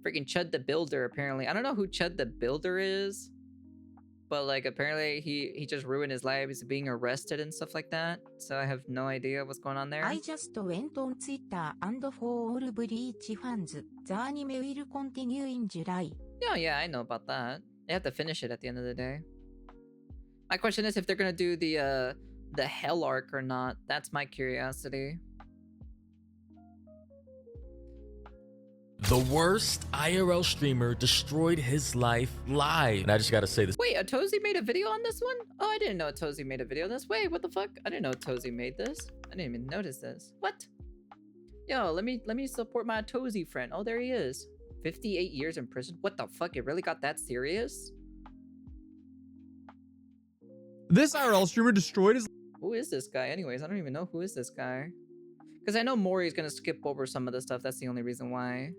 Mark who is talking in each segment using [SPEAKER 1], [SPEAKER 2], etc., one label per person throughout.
[SPEAKER 1] freaking Chud the Builder, apparently. I don't know who Chud the Builder is, but like apparently he just ruined his life. He's being arrested and stuff like that. So I have no idea what's going on there.
[SPEAKER 2] I just went on Twitter and for all Bleach fans, the anime will continue in July.
[SPEAKER 1] Oh yeah, I know about that. They have to finish it at the end of the day. My question is if they're gonna do the Hell arc or not. That's my curiosity.
[SPEAKER 3] The worst IRL streamer destroyed his life live. And I just gotta say this.
[SPEAKER 1] Wait, Atozy made a video on this one? Oh, I didn't know Atozy made a video on this. Wait, what the fuck? I didn't know Atozy made this. I didn't even notice this. What? Yo, let me support my Atozy friend. Oh, there he is. 58 years in prison. What the fuck? It really got that serious?
[SPEAKER 4] This IRL streamer destroyed his...
[SPEAKER 1] Who is this guy anyways? I don't even know who is this guy. Because I know Mori's gonna skip over some of the stuff. That's the only reason why.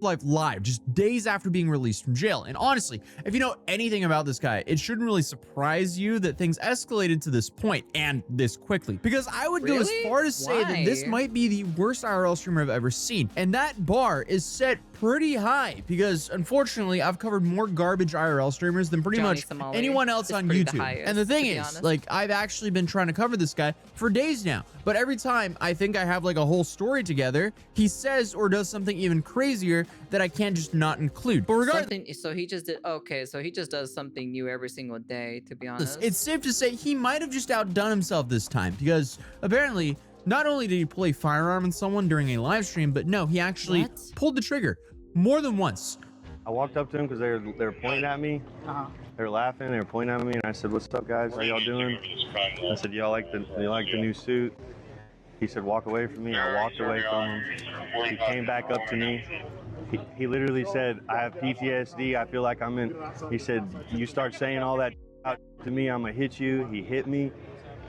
[SPEAKER 4] life live just days after being released from jail. And honestly, if you know anything about this guy, it shouldn't really surprise you that things escalated to this point and this quickly, because I would go as far to say that this might be the worst IRL streamer I've ever seen. And that bar is set pretty high because unfortunately I've covered more garbage IRL streamers than pretty much anyone else on YouTube. And the thing is, like, I've actually been trying to cover this guy for days now, but every time I think I have like a whole story together, he says or does something even crazier that I can't just not include. But regardless,
[SPEAKER 1] so he just did, okay, so he just does something new every single day, to be honest.
[SPEAKER 4] It's safe to say he might have just outdone himself this time, because apparently not only did he pull a firearm on someone during a live stream, but no, he actually pulled the trigger more than once.
[SPEAKER 5] I walked up to him because they were pointing at me. They were laughing, they were pointing at me, and I said, "What's up, guys? How y'all doing?" I said, "Y'all like the new suit?" He said, "Walk away from me." I walked away from him. He came back up to me. He literally said, "I have PTSD. I feel like I'm in." He said, "You start saying all that to me, I'm gonna hit you." He hit me.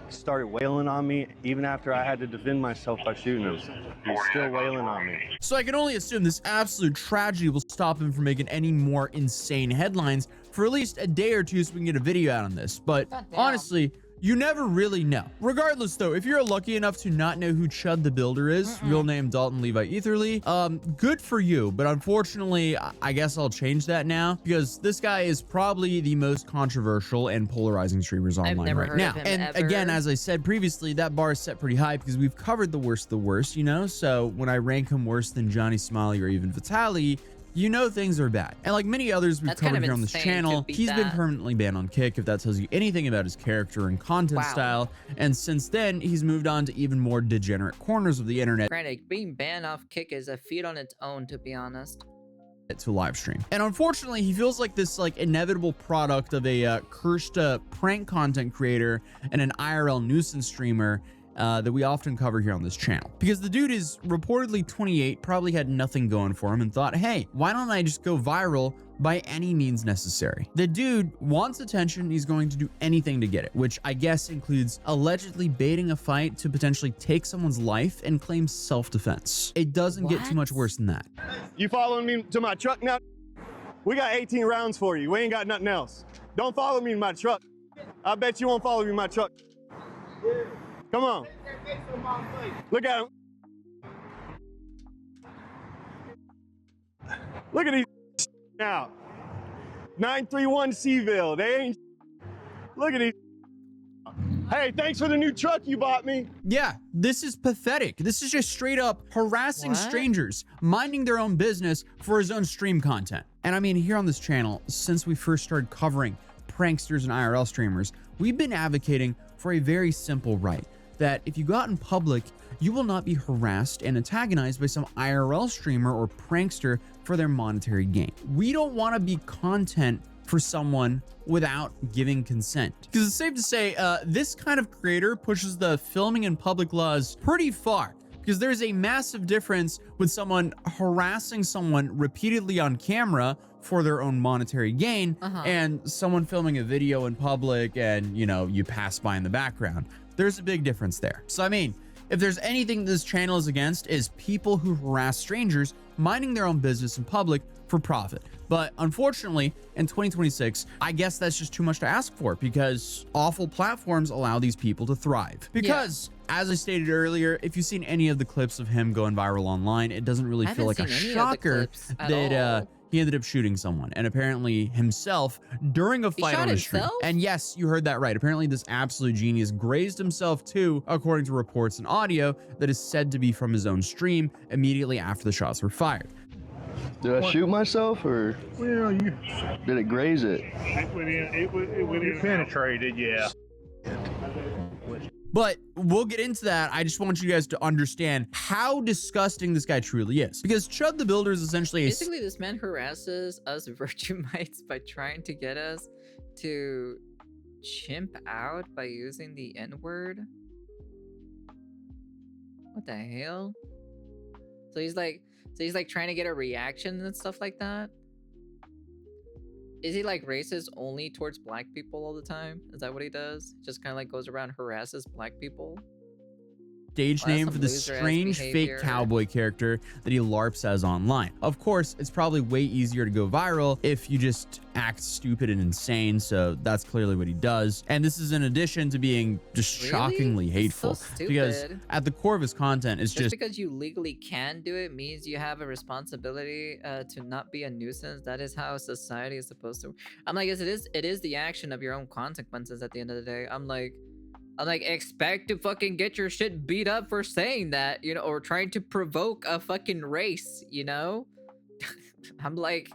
[SPEAKER 5] Started wailing on me even after I had to defend myself by shooting him. He's still wailing on me.
[SPEAKER 4] So I can only assume this absolute tragedy will stop him from making any more insane headlines for at least a day or two so we can get a video out on this. But honestly, you never really know. Regardless though, if you're lucky enough to not know who Chud the Builder is, real name Dalton Levi Etherly, good for you. But unfortunately, I guess I'll change that now, because this guy is probably the most controversial and polarizing streamers online right now. And again, as I said previously, that bar is set pretty high because we've covered the worst, you know? So when I rank him worse than Johnny Smiley or even Vitaly, you know things are bad. And like many others we've covered here on this channel, he's been permanently banned on Kick, if that tells you anything about his character and content style. And since then, he's moved on to even more degenerate corners of the internet.
[SPEAKER 1] Granted, being banned off Kick is a feat on its own, to be honest.
[SPEAKER 4] To live stream. And unfortunately, he feels like this inevitable product of a cursed prank content creator and an IRL nuisance streamer that we often cover here on this channel, because the dude is reportedly 28, probably had nothing going for him and thought, hey, why don't I just go viral by any means necessary? The dude wants attention. He's going to do anything to get it, which I guess includes allegedly baiting a fight to potentially take someone's life and claim self-defense. It doesn't get too much worse than that.
[SPEAKER 5] You following me to my truck now? We got 18 rounds for you. We ain't got nothing else. Don't follow me to my truck. I bet you won't follow me to my truck. Come on. Look at him. Look at these now. 931 Seville. They ain't. Look at these. Hey, thanks for the new truck you bought me.
[SPEAKER 4] Yeah, this is pathetic. This is just straight up harassing strangers, minding their own business for his own stream content. And I mean, here on this channel, since we first started covering pranksters and IRL streamers, we've been advocating for a very simple right, that if you go out in public, you will not be harassed and antagonized by some IRL streamer or prankster for their monetary gain. We don't want to be content for someone without giving consent. Because it's safe to say, this kind of creator pushes the filming in public laws pretty far, because there's a massive difference with someone harassing someone repeatedly on camera for their own monetary gain and someone filming a video in public and, you know, you pass by in the background. There's a big difference there. So I mean, if there's anything this channel is against, is people who harass strangers minding their own business in public for profit. But unfortunately, in 2026, I guess that's just too much to ask for, because awful platforms allow these people to thrive. Because as I stated earlier, if you've seen any of the clips of him going viral online, it doesn't really feel like a shocker that he ended up shooting someone, and apparently himself during a fight
[SPEAKER 1] shot
[SPEAKER 4] on the street.
[SPEAKER 1] himself?
[SPEAKER 4] And yes, you heard that right. Apparently this absolute genius grazed himself too, according to reports and audio that is said to be from his own stream immediately after the shots were fired.
[SPEAKER 5] Did I shoot myself, or
[SPEAKER 6] Well, you
[SPEAKER 5] did it graze it?
[SPEAKER 6] it penetrated, yeah.
[SPEAKER 4] But we'll get into that. I just want you guys to understand how disgusting this guy truly is. Because Chud the Builder is essentially
[SPEAKER 1] Basically, this man harasses us virtue mites by trying to get us to chimp out by using the N-word. What the hell? So he's like trying to get a reaction and stuff like that. Is he like racist only towards black people all the time? Is that what he does? Just kind of like goes around harasses black people?
[SPEAKER 4] stage name for the strange fake cowboy character that he LARPs as online. Of course, it's probably way easier to go viral if you just act stupid and insane, so that's clearly what he does. And this is in addition to being just shockingly hateful, because at the core of his content is just
[SPEAKER 1] because you legally can do it means you have a responsibility to not be a nuisance. That is how society is supposed to. I'm like, it is the action of your own consequences at the end of the day. I'm like, expect to fucking get your shit beat up for saying that, you know, or trying to provoke a fucking race, you know? I'm like,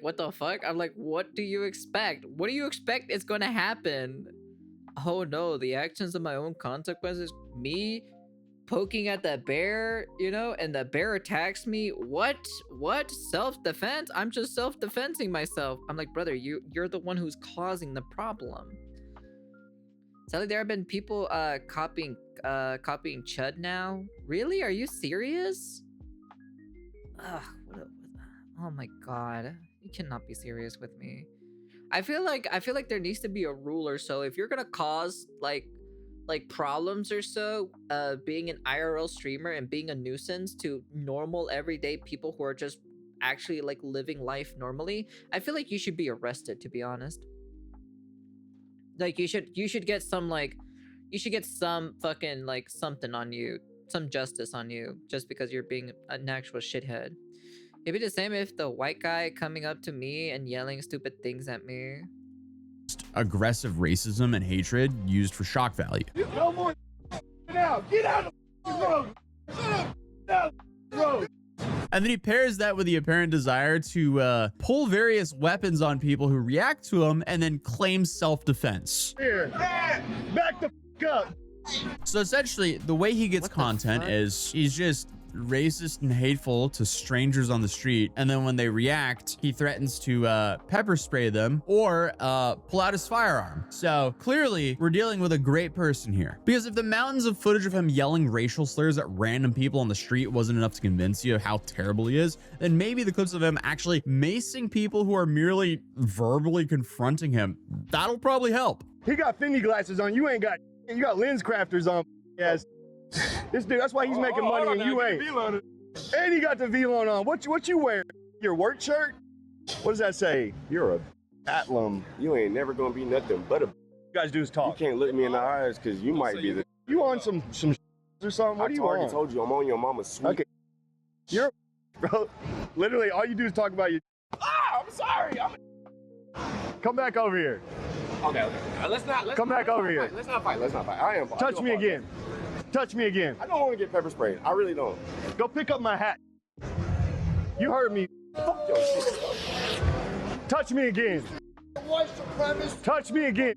[SPEAKER 1] what the fuck? I'm like, what do you expect? What do you expect is gonna happen? Oh no, the actions of my own consequences. Me poking at the bear, you know, and the bear attacks me. What? Self-defense? I'm just self-defensing myself. I'm like, brother, you're the one who's causing the problem. Sadly, there have been people copying Chud now. Really? Are you serious? Ugh, oh my god. You cannot be serious with me. I feel like there needs to be a rule or so. If you're gonna cause like problems or so, being an IRL streamer and being a nuisance to normal everyday people who are just actually like living life normally, I feel like you should be arrested, to be honest. Like you should get some fucking like something on you, some justice on you, just because you're being an actual shithead. It'd be the same if the white guy coming up to me and yelling stupid things at me.
[SPEAKER 4] Aggressive racism and hatred used for shock value.
[SPEAKER 6] No more now. Get out of the road. Shut up. Road.
[SPEAKER 4] And then he pairs that with the apparent desire to pull various weapons on people who react to him and then claims self-defense.
[SPEAKER 6] Here. Back the f up.
[SPEAKER 4] So essentially, the way he gets content is he's just racist and hateful to strangers on the street, and then when they react, he threatens to pepper spray them or pull out his firearm. So clearly, we're dealing with a great person here. Because if the mountains of footage of him yelling racial slurs at random people on the street wasn't enough to convince you of how terrible he is, then maybe the clips of him actually macing people who are merely verbally confronting him, that'll probably help.
[SPEAKER 6] He got Fendi glasses on. You ain't got. You got lens crafters on. Yes. This dude, that's why he's making money and you ain't. And he got the V-Lone on. What you wearing? Your work shirt? What does that say? You're a atlum.
[SPEAKER 7] You ain't never gonna be nothing but a.
[SPEAKER 6] You guys do is
[SPEAKER 7] You
[SPEAKER 6] talk.
[SPEAKER 7] can't look me in the eyes because you might be the.
[SPEAKER 6] You on some or something? What are
[SPEAKER 7] I
[SPEAKER 6] you
[SPEAKER 7] already
[SPEAKER 6] on?
[SPEAKER 7] told you I'm on your mama's sweet.
[SPEAKER 6] Okay. You're bro. Literally, all you do is talk about your. Ah, I'm sorry. Come back over here.
[SPEAKER 7] Okay. Let's
[SPEAKER 6] Come back over here.
[SPEAKER 7] Let's not fight. I am.
[SPEAKER 6] Touch me again. Touch me again.
[SPEAKER 7] I don't want to get pepper sprayed. I really don't.
[SPEAKER 6] Go pick up my hat. You heard me.
[SPEAKER 7] Fuck your shit.
[SPEAKER 6] Touch me again. Touch me again.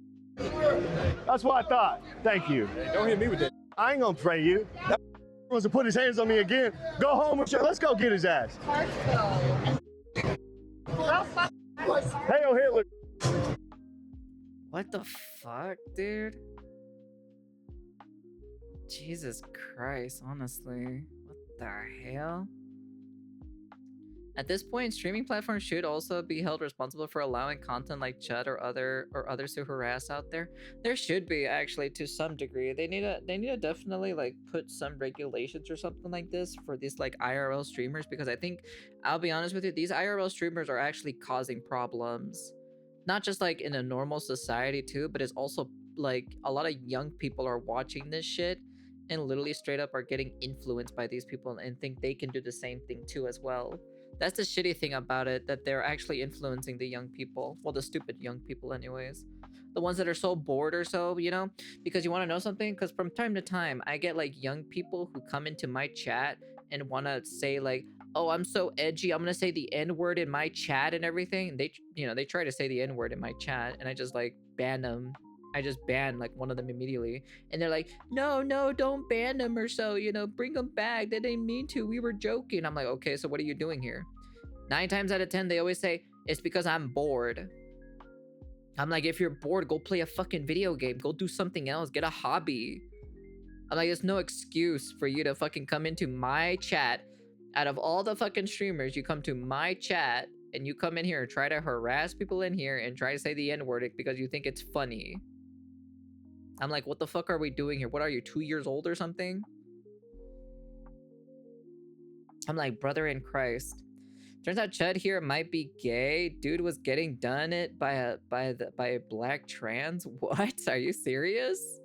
[SPEAKER 6] That's what I thought. Thank you.
[SPEAKER 7] Don't hit me with that.
[SPEAKER 6] I ain't gonna pray you. That wants to put his hands on me again. Go home with you. Let's go get his ass. Hail Hitler.
[SPEAKER 1] What the fuck, dude? Jesus Christ, honestly. What the hell? At this point, streaming platforms should also be held responsible for allowing content like Chud or others who harass out there. There should be, actually, to some degree. They need to definitely like put some regulations or something like this for these like IRL streamers, because I think, I'll be honest with you, these IRL streamers are actually causing problems. Not just like in a normal society too, but it's also like a lot of young people are watching this shit and literally straight up are getting influenced by these people and think they can do the same thing too as well. That's the shitty thing about it, that they're actually influencing the young people. Well, the stupid young people anyways. The ones that are so bored or so, you know? Because you want to know something? Because from time to time, I get like young people who come into my chat and want to say like, oh, I'm so edgy, I'm going to say the N-word in my chat and everything. And they, you know, they try to say the N-word in my chat and I just like ban them. I just banned like one of them immediately. And they're like, no, don't ban them or so, you know, bring them back. They didn't mean to, we were joking. I'm like, okay, so what are you doing here? 9 times out of 10, they always say, it's because I'm bored. I'm like, if you're bored, go play a fucking video game. Go do something else. Get a hobby. I'm like, there's no excuse for you to fucking come into my chat. Out of all the fucking streamers, you come to my chat and you come in here and try to harass people in here and try to say the N-word because you think it's funny. I'm like, what the fuck are we doing here? What are you, 2 years old or something? I'm like, brother in Christ. Turns out Chud here might be gay. Dude was getting done it by a black trans. What? Are you serious?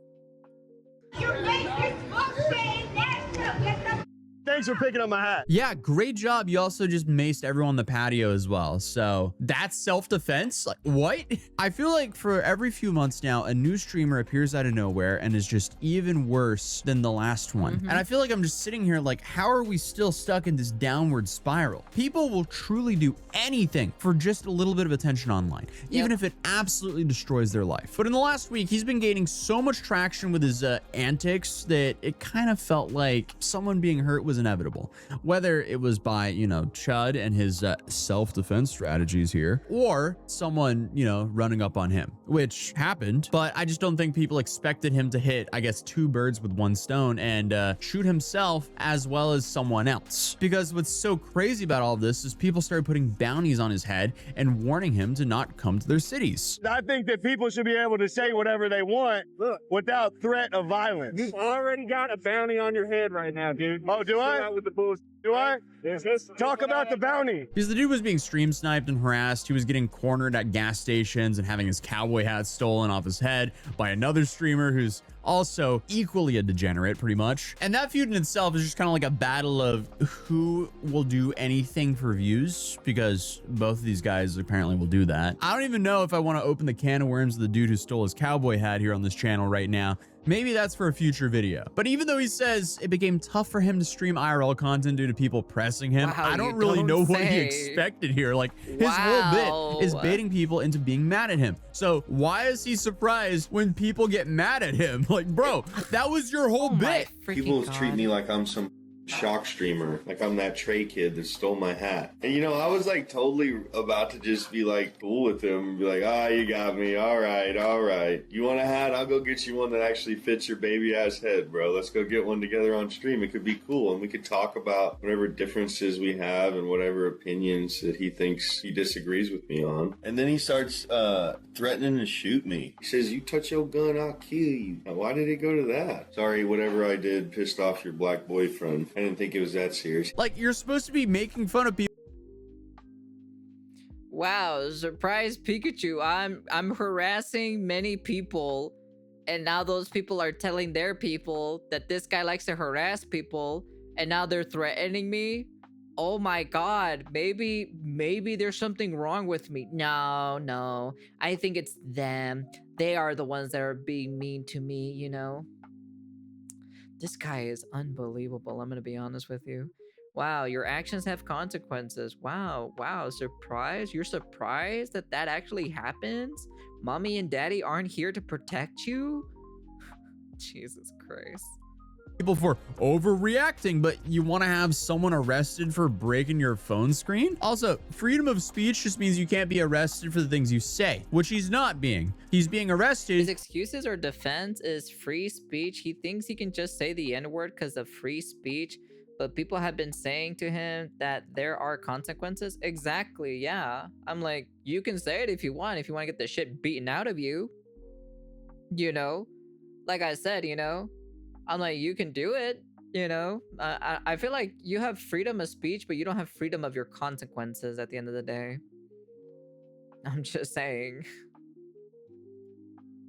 [SPEAKER 8] You racist bullshit!
[SPEAKER 6] Thanks for picking up my hat.
[SPEAKER 4] Yeah, great job. You also just maced everyone on the patio as well. So that's self-defense? Like, what? I feel like for every few months now, a new streamer appears out of nowhere and is just even worse than the last one. And I feel like I'm just sitting here like, how are we still stuck in this downward spiral? People will truly do anything for just a little bit of attention online, even if it absolutely destroys their life. But in the last week, he's been gaining so much traction with his antics that it kind of felt like someone being hurt was inevitable, whether it was by, you know, Chud and his self-defense strategies here, or someone, you know, running up on him, which happened. But I just don't think people expected him to hit, I guess, 2 birds with 1 stone and shoot himself as well as someone else. Because what's so crazy about all of this is people started putting bounties on his head and warning him to not come to their cities.
[SPEAKER 6] I think that people should be able to say whatever they want without threat of violence.
[SPEAKER 9] You've already got a bounty on your head right now, dude.
[SPEAKER 6] Oh, do I?
[SPEAKER 9] With the bullshit.
[SPEAKER 6] Do I? Talk about the bounty.
[SPEAKER 4] Because the dude was being stream sniped and harassed. He was getting cornered at gas stations and having his cowboy hat stolen off his head by another streamer who's also equally a degenerate, pretty much. And that feud in itself is just kind of like a battle of who will do anything for views, because both of these guys apparently will do that. I don't even know if I want to open the can of worms of the dude who stole his cowboy hat here on this channel right now. Maybe that's for a future video. But even though he says it became tough for him to stream IRL content due to people pressing him,
[SPEAKER 1] Wow,
[SPEAKER 4] I don't really know what he expected here. Like, his whole bit is baiting people into being mad at him. So why is he surprised when people get mad at him? Like, bro, that was your whole bit.
[SPEAKER 5] People treat me like I'm some shock streamer, like I'm that Trey kid that stole my hat. And you know, I was like totally about to just be like cool with him and be like, ah, you got me, all right, you want a hat? I'll go get you one that actually fits your baby ass head, bro. Let's go get one together on stream. It could be cool, and we could talk about whatever differences we have and whatever opinions that he thinks he disagrees with me on. And then he starts threatening to shoot me. He says, you touch your gun, I'll kill you. Now, why did it go to that? Sorry, whatever I did pissed off your black boyfriend. I didn't think it was that serious.
[SPEAKER 4] Like, you're supposed to be making fun of people.
[SPEAKER 1] Wow, surprise Pikachu. I'm harassing many people, and now those people are telling their people that this guy likes to harass people, and now they're threatening me. Oh my god, maybe there's something wrong with me. No, I think it's them. They are the ones that are being mean to me, you know. This guy is unbelievable, I'm gonna be honest with you. Wow, your actions have consequences. Wow, surprise? You're surprised that that actually happens? Mommy and daddy aren't here to protect you? Jesus Christ.
[SPEAKER 4] People for overreacting, but you want to have someone arrested for breaking your phone screen? Also, freedom of speech just means you can't be arrested for the things you say, which he's not being. He's being arrested.
[SPEAKER 1] His excuses or defense is free speech. He thinks he can just say the N-word because of free speech, but people have been saying to him that there are consequences. Exactly, yeah. I'm like, you can say it if you want to get the shit beaten out of you. You know? Like I said, you know? I'm like, you can do it, you know? I feel like you have freedom of speech, but you don't have freedom of your consequences at the end of the day. I'm just saying.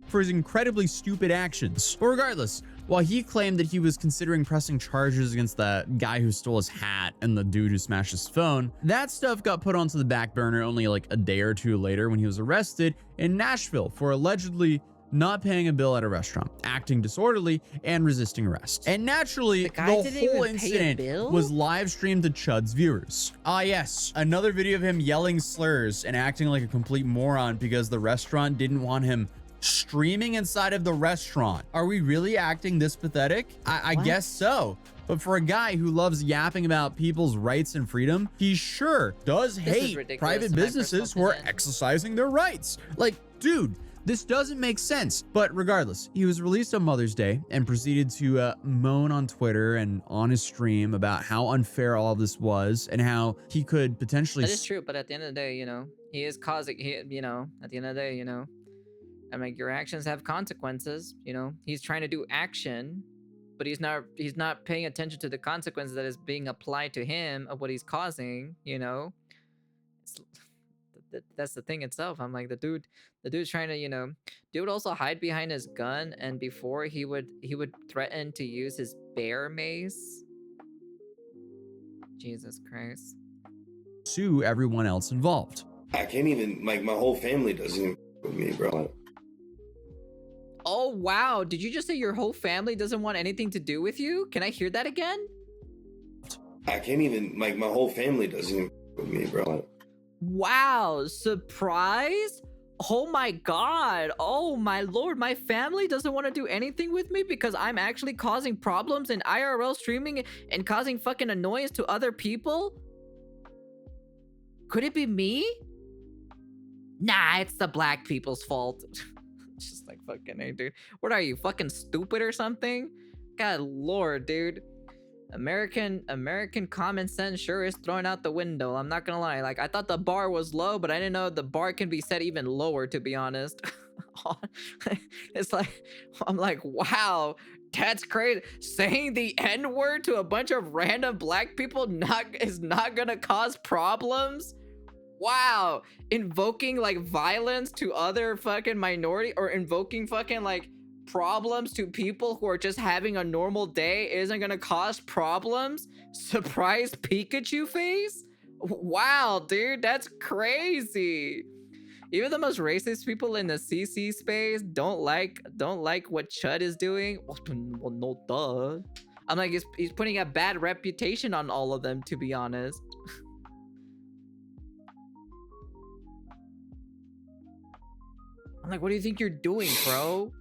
[SPEAKER 4] for his incredibly stupid actions. But regardless, while he claimed that he was considering pressing charges against the guy who stole his hat and the dude who smashed his phone, that stuff got put onto the back burner only like a day or two later when he was arrested in Nashville for allegedly not paying a bill at a restaurant, acting disorderly, and resisting arrest. And naturally, the whole incident was live streamed to Chud's viewers. Ah yes, another video of him yelling slurs and acting like a complete moron because the restaurant didn't want him streaming inside of the restaurant. Are we really acting this pathetic? I guess so. But for a guy who loves yapping about people's rights and freedom, he sure does hate private businesses who are exercising their rights. Like, dude, this doesn't make sense. But regardless, he was released on Mother's Day and proceeded to moan on Twitter and on his stream about how unfair all of this was and how he could potentially—
[SPEAKER 1] That is true, but at the end of the day, you know, he is causing, you know, at the end of the day, you know, I'm like, your actions have consequences, you know. He's trying to do action, but he's not paying attention to the consequences that is being applied to him of what he's causing, you know. That's the thing itself. I'm like, the dude's trying to, you know, dude also hide behind his gun, and before he would threaten to use his bear mace. Jesus Christ.
[SPEAKER 4] Sue everyone else involved.
[SPEAKER 10] I can't even, like, my whole family doesn't even with me, bro.
[SPEAKER 1] Oh wow, did you just say your whole family doesn't want anything to do with you? Can I hear that again?
[SPEAKER 10] I can't even, like, my whole family doesn't even with me, bro.
[SPEAKER 1] Wow, surprise? Oh my god, oh my lord, my family doesn't want to do anything with me because I'm actually causing problems in IRL streaming and causing fucking annoyance to other people? Could it be me? Nah, it's the black people's fault. Just like, fucking, hey, dude. What are you, fucking stupid or something? God lord, dude. American common sense sure is thrown out the window. I'm not gonna lie. Like, I thought the bar was low, but I didn't know the bar can be set even lower, to be honest. It's like, I'm like, wow, that's crazy. Saying the N-word to a bunch of random black people is not gonna cause problems? Wow. Invoking like violence to other fucking minority, or invoking fucking like problems to people who are just having a normal day isn't gonna cause problems? Surprise Pikachu face? Wow, dude, that's crazy. Even the most racist people in the CC space don't like what Chud is doing. Well, no duh. I'm like, he's putting a bad reputation on all of them, to be honest. I'm like, what do you think you're doing, bro?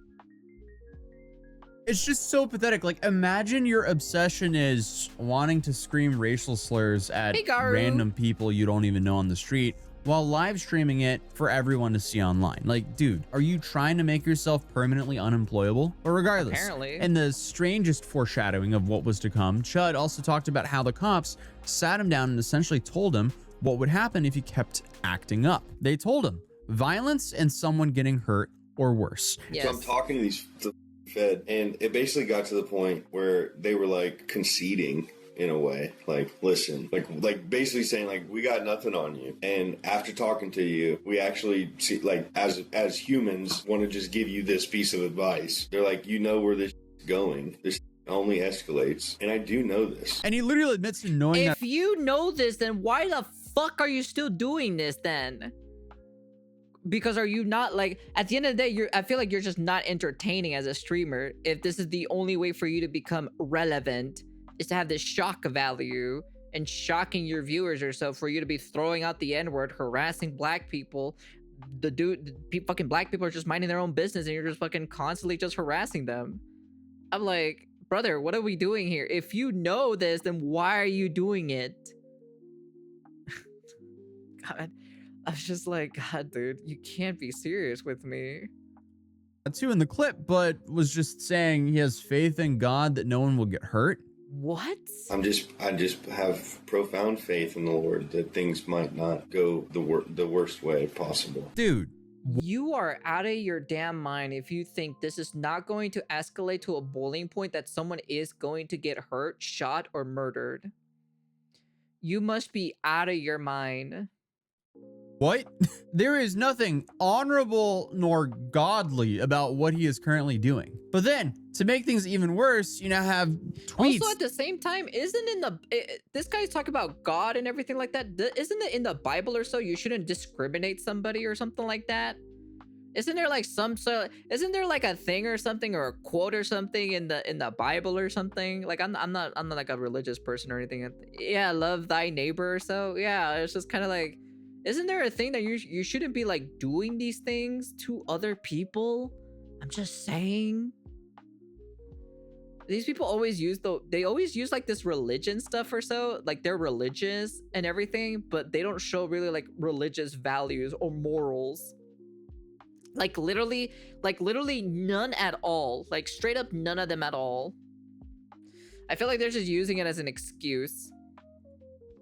[SPEAKER 4] It's just so pathetic. Like, imagine your obsession is wanting to scream racial slurs at random people you don't even know on the street while live streaming it for everyone to see online. Like, dude, are you trying to make yourself permanently unemployable? But regardless,
[SPEAKER 1] apparently.
[SPEAKER 4] In the strangest foreshadowing of what was to come, Chud also talked about how the cops sat him down and essentially told him what would happen if he kept acting up. They told him violence and someone getting hurt or worse.
[SPEAKER 10] Yes. So I'm talking to these Fed, and it basically got to the point where they were like conceding in a way, like, listen, like basically saying like, we got nothing on you, and after talking to you, we actually see, like, as humans want to just give you this piece of advice. They're like, you know where this is going, this only escalates, and I do know this.
[SPEAKER 4] And he literally admits to knowing
[SPEAKER 1] if you know this, then why the fuck are you still doing this then? Because are you not, like, at the end of the day, I feel like you're just not entertaining as a streamer if this is the only way for you to become relevant, is to have this shock value and shocking your viewers or so, for you to be throwing out the N-word, harassing black people. Fucking black people are just minding their own business and you're just fucking constantly just harassing them. I'm like, brother, what are we doing here? If you know this, then why are you doing it? God. I was just like, God, dude, you can't be serious with me.
[SPEAKER 4] Too in the clip, but was just saying he has faith in God that no one will get hurt.
[SPEAKER 1] What?
[SPEAKER 10] I just have profound faith in the Lord that things might not go the worst way possible.
[SPEAKER 4] Dude,
[SPEAKER 1] you are out of your damn mind if you think this is not going to escalate to a boiling point that someone is going to get hurt, shot, or murdered. You must be out of your mind.
[SPEAKER 4] What? There is nothing honorable nor godly about what he is currently doing. But then, to make things even worse, you now have tweets.
[SPEAKER 1] Also, at the same time, isn't in the this guy's talking about God and everything like that? Isn't it in the Bible or so? You shouldn't discriminate somebody or something like that. Isn't there like isn't there like a thing or something or a quote or something in the Bible or something? Like I'm not like a religious person or anything. Yeah, love thy neighbor or so. Yeah, it's just kind of like, isn't there a thing that you shouldn't be like doing these things to other people? I'm just saying. These people always use they always use like this religion stuff or so, like they're religious and everything, but they don't show really like religious values or morals. Like literally none at all. Like straight up none of them at all. I feel like they're just using it as an excuse.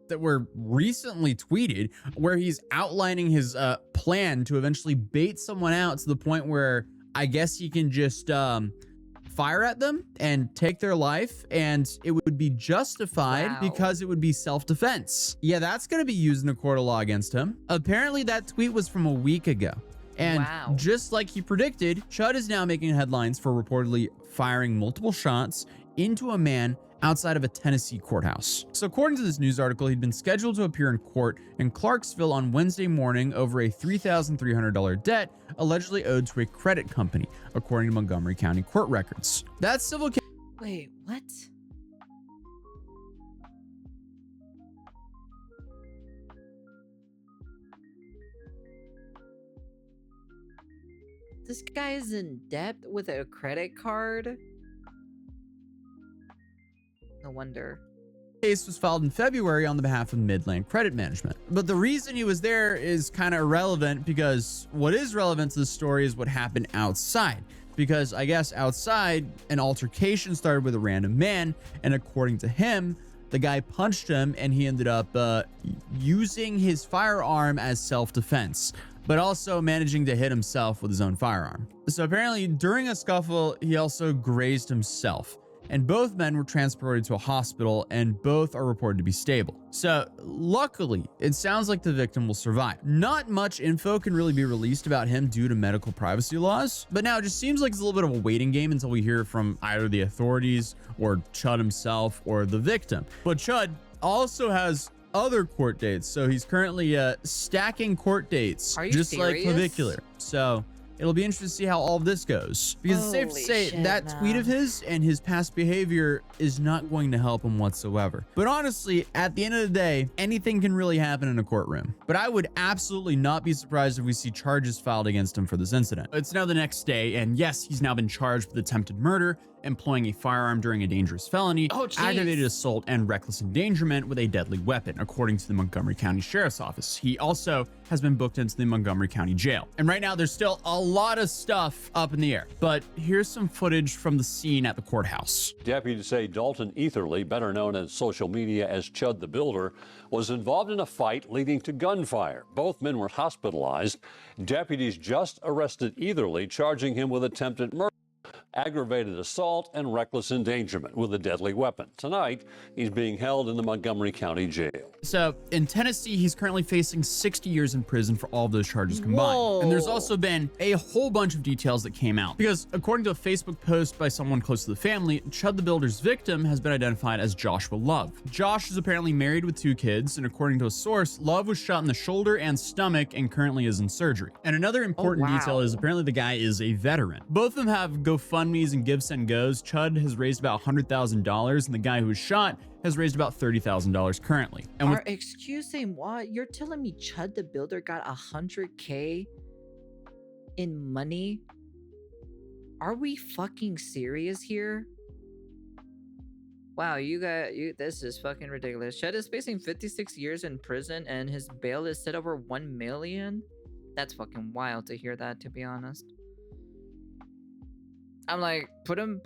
[SPEAKER 4] That were recently tweeted where he's outlining his plan to eventually bait someone out to the point where I guess he can just fire at them and take their life, and it would be justified because it would be self-defense. Yeah, that's going to be used in a court of law against him. Apparently that tweet was from a week ago. And just like he predicted, Chud is now making headlines for reportedly firing multiple shots into a man outside of a Tennessee courthouse. So according to this news article, he'd been scheduled to appear in court in Clarksville on Wednesday morning over a $3,300 debt allegedly owed to a credit company, according to Montgomery County court records. That civil case—
[SPEAKER 1] Wait, what? This guy is in debt with a credit card? No wonder.
[SPEAKER 4] Case was filed in February on the behalf of Midland Credit Management. But the reason he was there is kind of irrelevant, because what is relevant to the story is what happened outside. Because I guess outside, an altercation started with a random man, and according to him, the guy punched him and he ended up using his firearm as self-defense, but also managing to hit himself with his own firearm. So apparently during a scuffle, he also grazed himself. And both men were transported to a hospital, and both are reported to be stable. So luckily, it sounds like the victim will survive. Not much info can really be released about him due to medical privacy laws, but now it just seems like it's a little bit of a waiting game until we hear from either the authorities or Chud himself or the victim. But Chud also has other court dates, so he's currently stacking court dates, just
[SPEAKER 1] serious?
[SPEAKER 4] like Clavicular. So it'll be interesting to see how all of this goes, because it's safe to say that tweet of his and his past behavior is not going to help him whatsoever. But honestly, at the end of the day, anything can really happen in a courtroom. But I would absolutely not be surprised if we see charges filed against him for this incident. It's now the next day, and yes, he's now been charged with attempted murder, employing a firearm during a dangerous felony, aggravated assault, and reckless endangerment with a deadly weapon, according to the Montgomery County Sheriff's Office. He also has been booked into the Montgomery County Jail. And right now, there's still a lot of stuff up in the air. But here's some footage from the scene at the courthouse.
[SPEAKER 11] Deputies say Dalton Etherly, better known on social media as Chud the Builder, was involved in a fight leading to gunfire. Both men were hospitalized. Deputies just arrested Etherly, charging him with attempted murder, aggravated assault, and reckless endangerment with a deadly weapon. Tonight, he's being held in the Montgomery County Jail.
[SPEAKER 4] So in Tennessee, he's currently facing 60 years in prison for all of those charges combined.
[SPEAKER 1] Whoa.
[SPEAKER 4] And there's also been a whole bunch of details that came out, because according to a Facebook post by someone close to the family, Chud the Builder's victim has been identified as Joshua Love. Josh is apparently married with 2 kids, and according to a source, Love was shot in the shoulder and stomach and currently is in surgery. And another important detail is apparently the guy is a veteran. Both of them have GoFundMes and Give Send Goes. Chud has raised about $100,000, and the guy who was shot has raised about $30,000 currently. And
[SPEAKER 1] excuse me, what? You're telling me Chud the Builder got $100K in money? Are we fucking serious here? Wow, this is fucking ridiculous. Chud is facing 56 years in prison, and his bail is set over $1 million. That's fucking wild to hear that, to be honest. I'm like, put him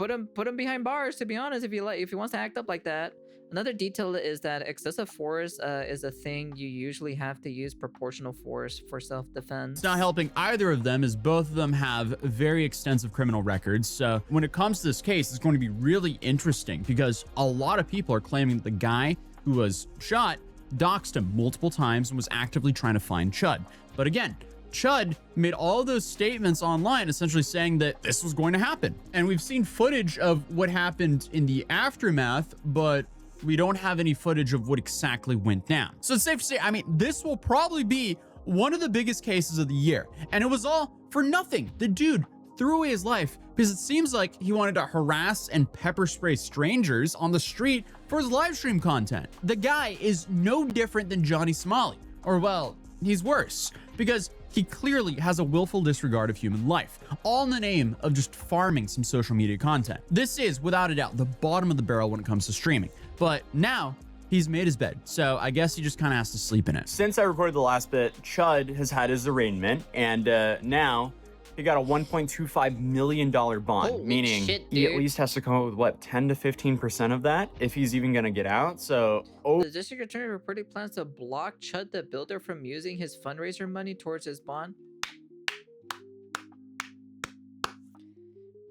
[SPEAKER 1] behind bars, to be honest, if he wants to act up like that. Another detail is that excessive force is a thing you usually have to use proportional force for self-defense.
[SPEAKER 4] It's not helping either of them, as both of them have very extensive criminal records. So when it comes to this case, it's going to be really interesting, because a lot of people are claiming that the guy who was shot doxed him multiple times and was actively trying to find Chud. But again, Chud made all those statements online essentially saying that this was going to happen. And we've seen footage of what happened in the aftermath, but we don't have any footage of what exactly went down. So it's safe to say, I mean, this will probably be one of the biggest cases of the year. And it was all for nothing. The dude threw away his life because it seems like he wanted to harass and pepper spray strangers on the street for his live stream content. The guy is no different than Johnny Somali, or well, he's worse, because he clearly has a willful disregard of human life, all in the name of just farming some social media content. This is, without a doubt, the bottom of the barrel when it comes to streaming. But now, he's made his bed, so I guess he just kind of has to sleep in it.
[SPEAKER 12] Since I recorded the last bit, Chud has had his arraignment, and now he got a $1.25 million bond,
[SPEAKER 1] Holy
[SPEAKER 12] meaning
[SPEAKER 1] shit,
[SPEAKER 12] he at
[SPEAKER 1] dude.
[SPEAKER 12] least has to come up with, what, 10 to 15% of that if he's even going to get out. So,
[SPEAKER 1] The district attorney reportedly plans to block Chud the Builder from using his fundraiser money towards his bond.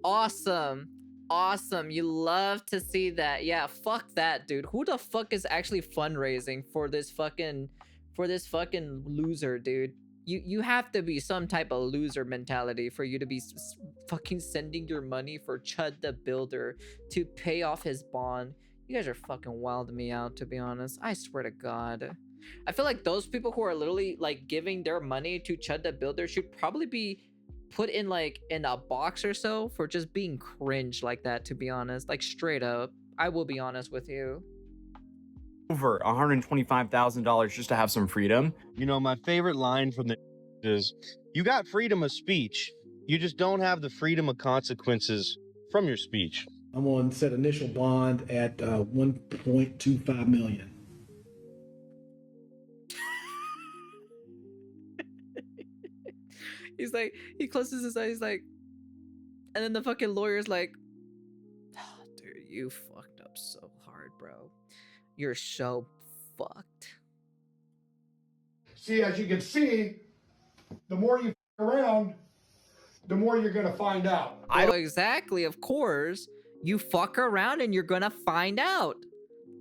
[SPEAKER 1] Awesome. Awesome. You love to see that. Yeah, fuck that, dude. Who the fuck is actually fundraising for this fucking loser, dude? You have to be some type of loser mentality for you to be fucking sending your money for Chud the Builder to pay off his bond. You guys are fucking wilding me out, to be honest. I swear to God. I feel like those people who are literally like giving their money to Chud the Builder should probably be put in like in a box or so for just being cringe like that, to be honest. Like straight up. I will be honest with you.
[SPEAKER 12] over $125,000 just to have some freedom.
[SPEAKER 6] You know, my favorite line from the is, you got freedom of speech. You just don't have the freedom of consequences from your speech.
[SPEAKER 13] I'm going to set initial bond at 1.25 million.
[SPEAKER 1] He's like, he closes his eyes, he's like, and then the fucking lawyer's like, oh, dude, you fucked up so hard, bro. You're so fucked.
[SPEAKER 14] See, as you can see, the more you f around, the more you're gonna find out.
[SPEAKER 1] Well, exactly, of course. You fuck around and you're gonna find out.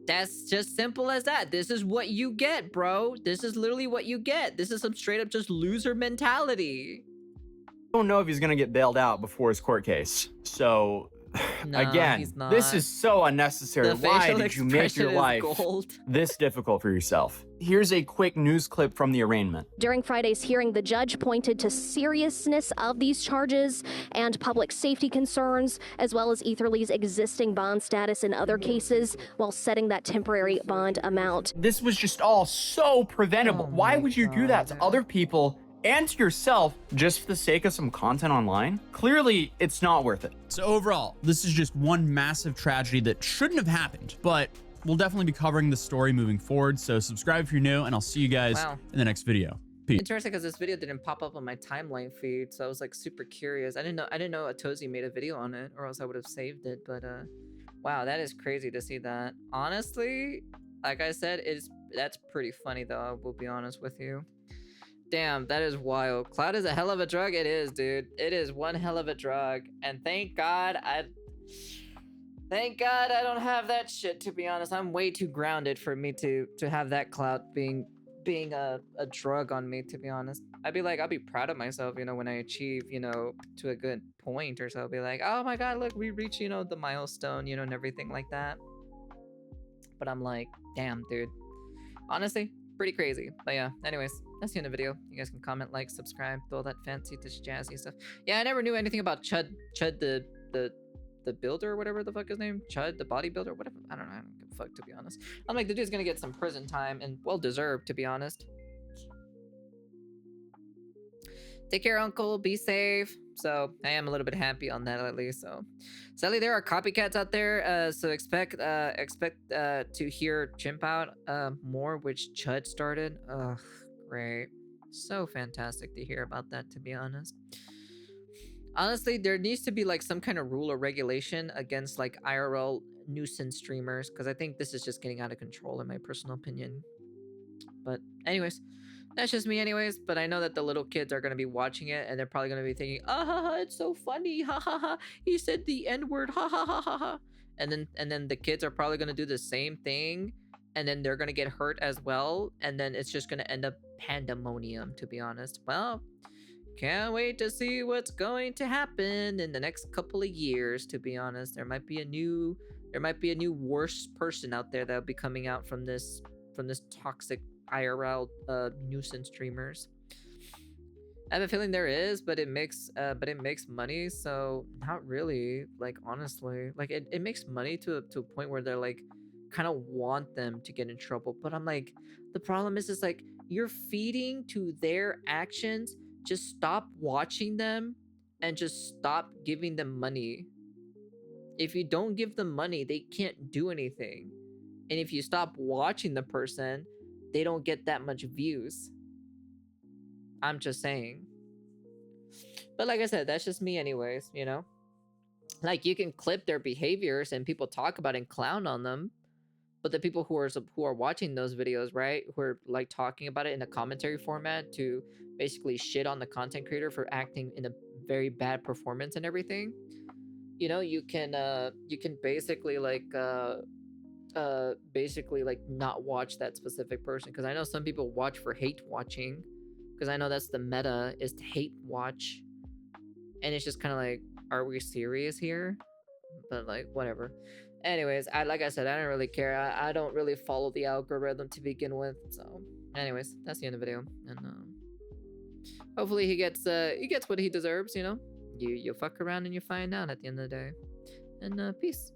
[SPEAKER 1] That's just simple as that. This is what you get, bro. This is literally what you get. This is some straight up just loser mentality.
[SPEAKER 12] I don't know if he's going to get bailed out before his court case. So,
[SPEAKER 1] No,
[SPEAKER 12] again,
[SPEAKER 1] he's not.
[SPEAKER 12] this is so unnecessary.
[SPEAKER 1] The
[SPEAKER 12] Why
[SPEAKER 1] facial
[SPEAKER 12] did you make your
[SPEAKER 1] expression is
[SPEAKER 12] life
[SPEAKER 1] gold.
[SPEAKER 12] this difficult for yourself? Here's a quick news clip from the arraignment.
[SPEAKER 15] During Friday's hearing, the judge pointed to seriousness of these charges and public safety concerns, as well as Etherly's existing bond status in other cases, while setting that temporary bond amount.
[SPEAKER 12] This was just all so preventable. Why would you do that to other people and to yourself just for the sake of some content online? Clearly, it's not worth it.
[SPEAKER 4] So overall, this is just one massive tragedy that shouldn't have happened, but we'll definitely be covering the story moving forward. So subscribe if you're new, and I'll see you guys in the next video. Peace.
[SPEAKER 1] Interesting, because this video didn't pop up on my timeline feed, so I was like super curious. I didn't know Atozy made a video on it, or else I would have saved it. But wow, that is crazy to see that. Honestly, like I said, that's pretty funny though. I will be honest with you. Damn, that is wild. Cloud is a hell of a drug. It is, dude. It is one hell of a drug, and thank God I don't have that shit, to be honest. I'm way too grounded for me to have that clout being a drug on me, to be honest. I'll be proud of myself, you know, when I achieve, you know, to a good point or so. I'll be like, oh my God, look, we reached, you know, the milestone, you know, and everything like that. But I'm like, damn, dude. Honestly, pretty crazy. But yeah, anyways, that's the end of the video. You guys can comment, like, subscribe, do all that fancy, jazzy stuff. Yeah, I never knew anything about Chud the builder, or whatever the fuck his name, Chud the bodybuilder, whatever. I don't know. I don't give a fuck, to be honest. I'm like, the dude's gonna get some prison time, and well deserved, to be honest. Take care, Uncle. Be safe. So I am a little bit happy on that, at least. So sadly, there are copycats out there. So expect to hear Chimp Out more, which Chud started. Ugh, great. So fantastic to hear about that, to be honest. Honestly, there needs to be like some kind of rule or regulation against like IRL nuisance streamers, because I think this is just getting out of control, in my personal opinion. But anyways, that's just me anyways. But I know that the little kids are going to be watching it, and they're probably going to be thinking, ah ha ha, it's so funny, ha ha ha, he said the N-word, ha ha ha ha ha. And then the kids are probably going to do the same thing and then they're gonna get hurt as well, and then it's just gonna end up pandemonium, to be honest. Well, can't wait to see what's going to happen in the next couple of years, to be honest. There might be a new worse person out there that'll be coming out from this toxic IRL nuisance streamers. I have a feeling there is, but it makes money, so not really. Like, honestly, like it makes money to a point where they're like kind of want them to get in trouble. But I'm like, the problem is like you're feeding to their actions. Just stop watching them and just stop giving them money. If you don't give them money, they can't do anything. And if you stop watching the person, they don't get that much views. I'm just saying. But like I said, that's just me anyways, you know? Like, you can clip their behaviors and people talk about and clown on them. But the people who are watching those videos, right, who are like talking about it in a commentary format to basically shit on the content creator for acting in a very bad performance and everything, you know, you can basically like not watch that specific person, because I know some people watch for hate watching, because I know that's the meta, is to hate watch, and it's just kind of like, are we serious here? But like, whatever. Anyways, like I said, I don't really care. I don't really follow the algorithm to begin with. So, anyways, that's the end of the video. And hopefully he gets what he deserves. You know, you fuck around and you find out at the end of the day. And peace.